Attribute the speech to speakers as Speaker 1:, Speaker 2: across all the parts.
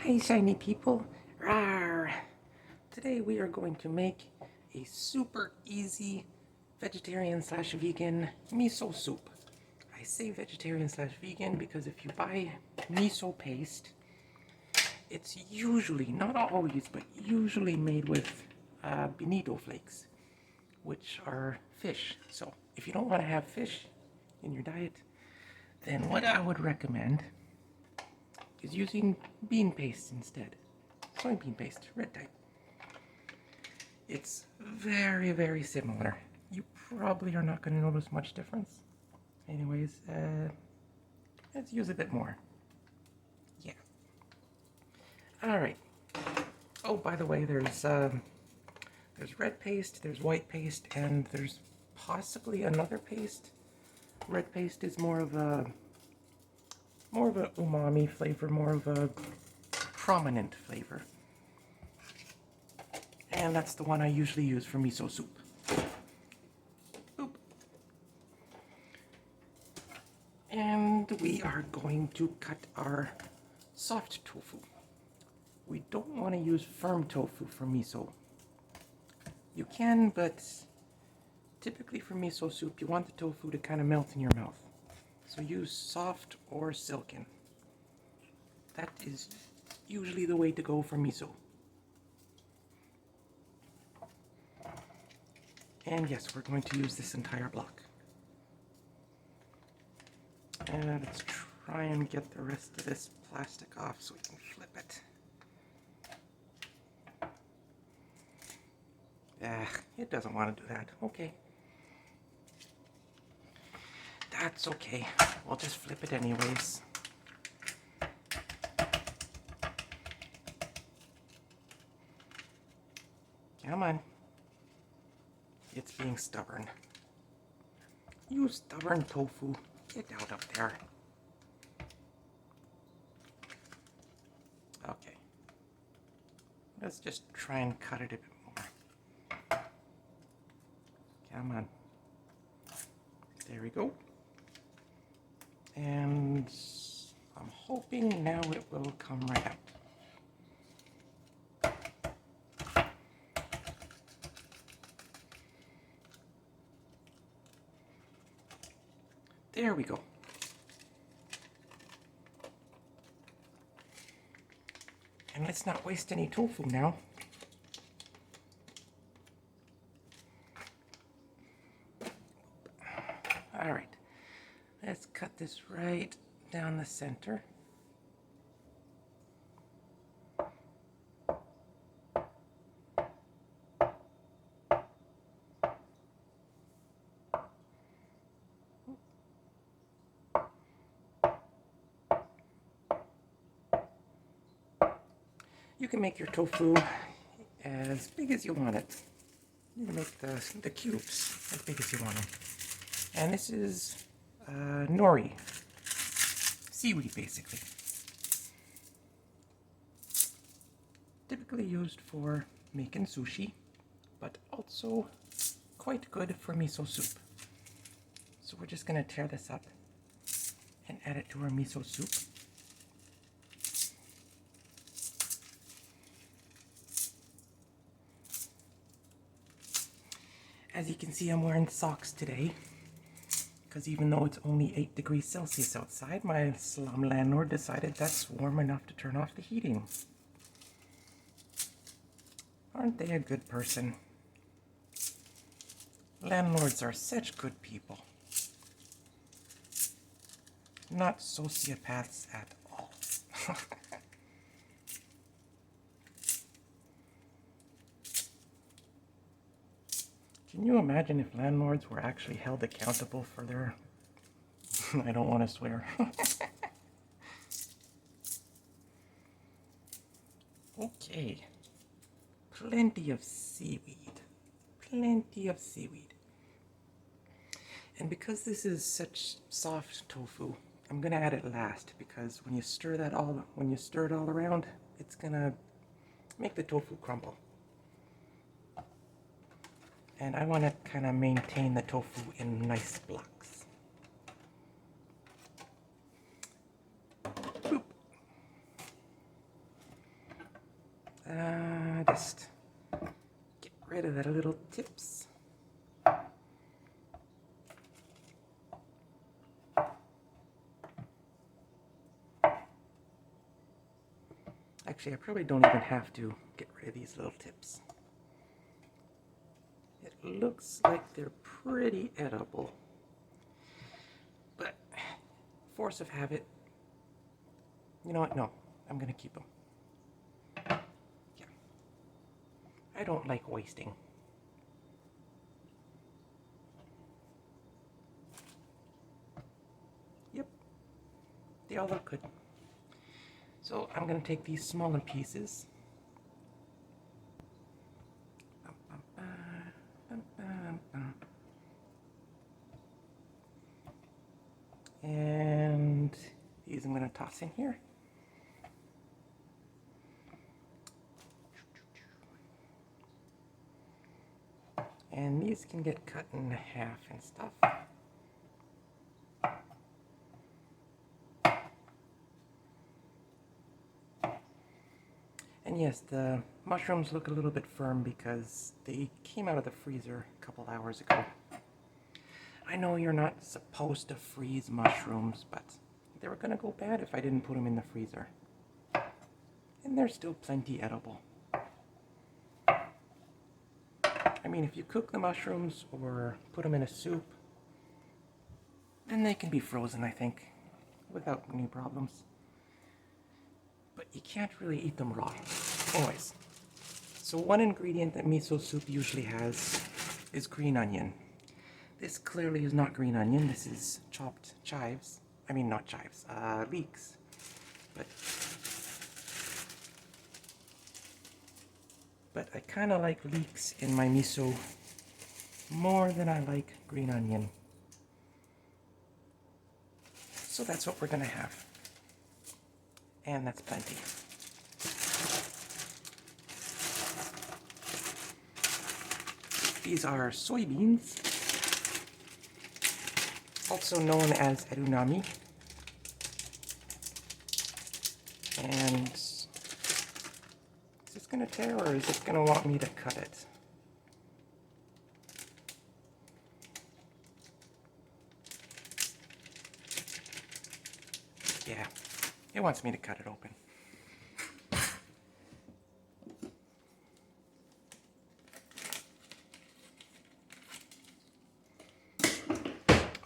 Speaker 1: Hi shiny people. Rawr. Today we are going to make a super easy vegetarian slash vegan miso soup. I say vegetarian slash vegan because if you buy miso paste, it's usually, not always, but usually made with bonito flakes, which are fish. So if you don't want to have fish in your diet, then what I would recommend is using bean paste instead. Soybean paste, red type. It's very, very similar. You probably are not going to notice much difference. Anyways, let's use a bit more. Yeah. Alright. Oh, by the way, there's red paste, there's white paste, and there's possibly another paste. Red paste is more of a umami flavor, more of a prominent flavor. And that's the one I usually use for miso soup. Boop. And we are going to cut our soft tofu. We don't want to use firm tofu for miso. You can, but typically for miso soup, you want the tofu to kind of melt in your mouth. So use soft or silken. That is usually the way to go for miso. And yes, we're going to use this entire block. And let's try and get the rest of this plastic off so we can flip it. It doesn't want to do that. Okay. That's okay. We'll just flip it anyways. Come on. It's being stubborn. You stubborn tofu. Get out up there. Okay. Let's just try and cut it a bit more. Come on. There we go. And I'm hoping now it will come right out. There we go. And let's not waste any tofu now. All right, let's cut this right down the center. You can make your tofu as big as you want it. You can make the cubes as big as you want them. And this is nori, seaweed basically. Typically used for making sushi, but also quite good for miso soup. So we're just going to tear this up and add it to our miso soup. As you can see, I'm wearing socks today, because even though it's only 8 degrees Celsius outside, my slum landlord decided that's warm enough to turn off the heating. Aren't they a good person? Landlords are such good people. Not sociopaths at all. Can you imagine if landlords were actually held accountable for their... I don't want to swear. Okay. Plenty of seaweed. Plenty of seaweed. And because this is such soft tofu, I'm gonna add it last, because when you stir it all around, it's gonna make the tofu crumble. And I want to kind of maintain the tofu in nice blocks. Boop. Just get rid of that little tips. Actually, I probably don't even have to get rid of these little tips. It looks like they're pretty edible. But, force of habit, you know what? No, I'm gonna keep them. Yeah. I don't like wasting. Yep. They all look good. So I'm gonna take these smaller pieces. And these I'm gonna toss in here. And these can get cut in half and stuff. And yes, the mushrooms look a little bit firm because they came out of the freezer a couple hours ago. I know you're not supposed to freeze mushrooms, but they were gonna go bad if I didn't put them in the freezer. And they're still plenty edible. I mean, if you cook the mushrooms or put them in a soup, then they can be frozen, I think, without any problems. But you can't really eat them raw. Anyways, so one ingredient that miso soup usually has is green onion. This clearly is not green onion, this is chopped chives. I mean, not chives, leeks. But I kind of like leeks in my miso more than I like green onion. So that's what we're gonna have. And that's plenty. These are soybeans, also known as edunami. And is this gonna tear or is it gonna want me to cut it? Yeah, it wants me to cut it open.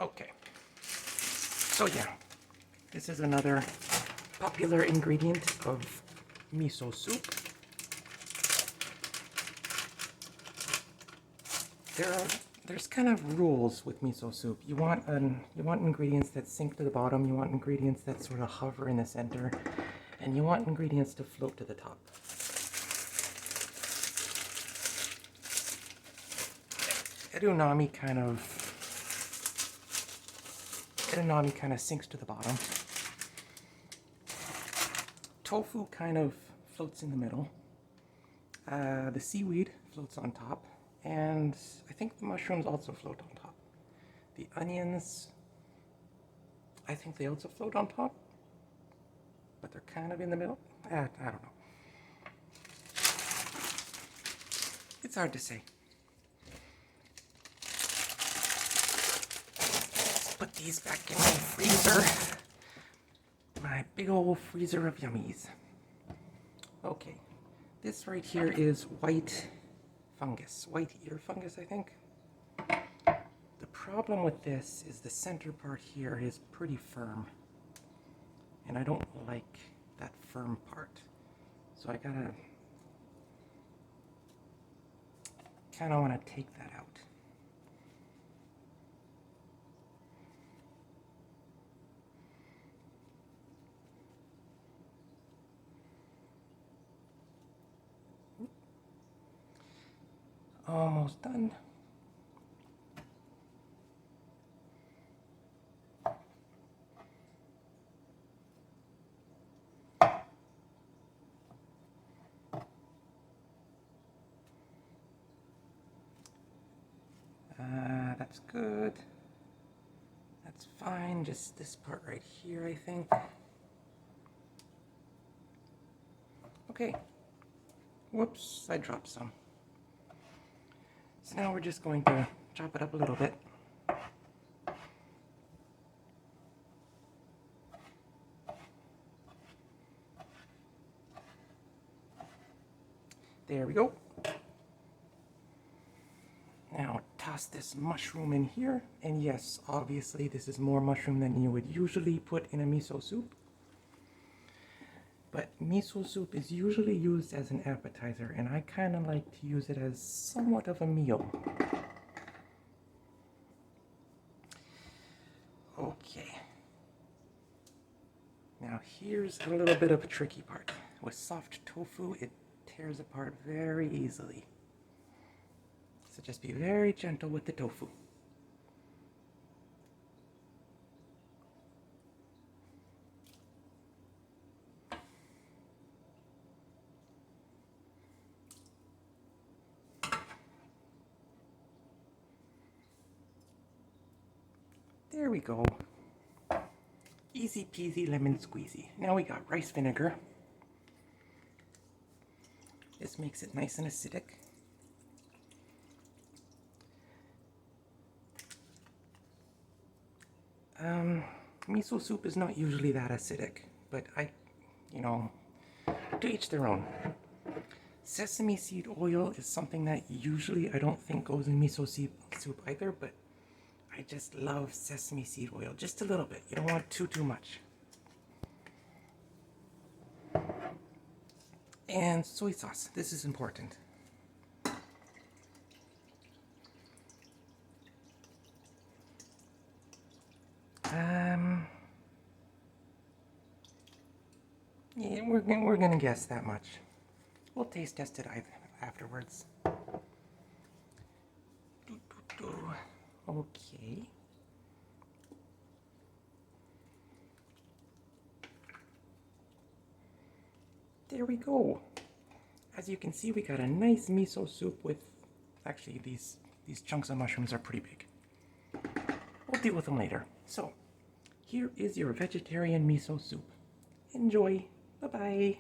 Speaker 1: Okay, so yeah, this is another popular ingredient of miso soup. There's kind of rules with miso soup. You want ingredients that sink to the bottom, you want ingredients that sort of hover in the center, and you want ingredients to float to the top. Edunami kind of sinks to the bottom. Tofu kind of floats in the middle. The seaweed floats on top. And I think the mushrooms also float on top. The onions, I think they also float on top, but they're kind of in the middle. I don't know. It's hard to say. Let's put these back in my freezer. My big old freezer of yummies. Okay, this right here is white fungus, white ear fungus, I think. The problem with this is the center part here is pretty firm, and I don't like that firm part. So I kind of want to take that out. Almost done. That's good. That's fine. Just this part right here, I think. Okay. Whoops, I dropped some. So now we're just going to chop it up a little bit. There we go. Now toss this mushroom in here. And yes, obviously this is more mushroom than you would usually put in a miso soup. But miso soup is usually used as an appetizer, and I kind of like to use it as somewhat of a meal. Okay. Now here's a little bit of a tricky part. With soft tofu, it tears apart very easily. So just be very gentle with the tofu. There we go. Easy peasy lemon squeezy. Now we got rice vinegar. This makes it nice and acidic. Miso soup is not usually that acidic, but to each their own. Sesame seed oil is something that usually I don't think goes in miso soup either, but I just love sesame seed oil, just a little bit. You don't want too much. And soy sauce, this is important. Yeah, we're gonna guess that much. We'll taste test it afterwards. Okay. There we go. As you can see, we got a nice miso soup with, actually these chunks of mushrooms are pretty big. We'll deal with them later. So, here is your vegetarian miso soup. Enjoy. Bye-bye.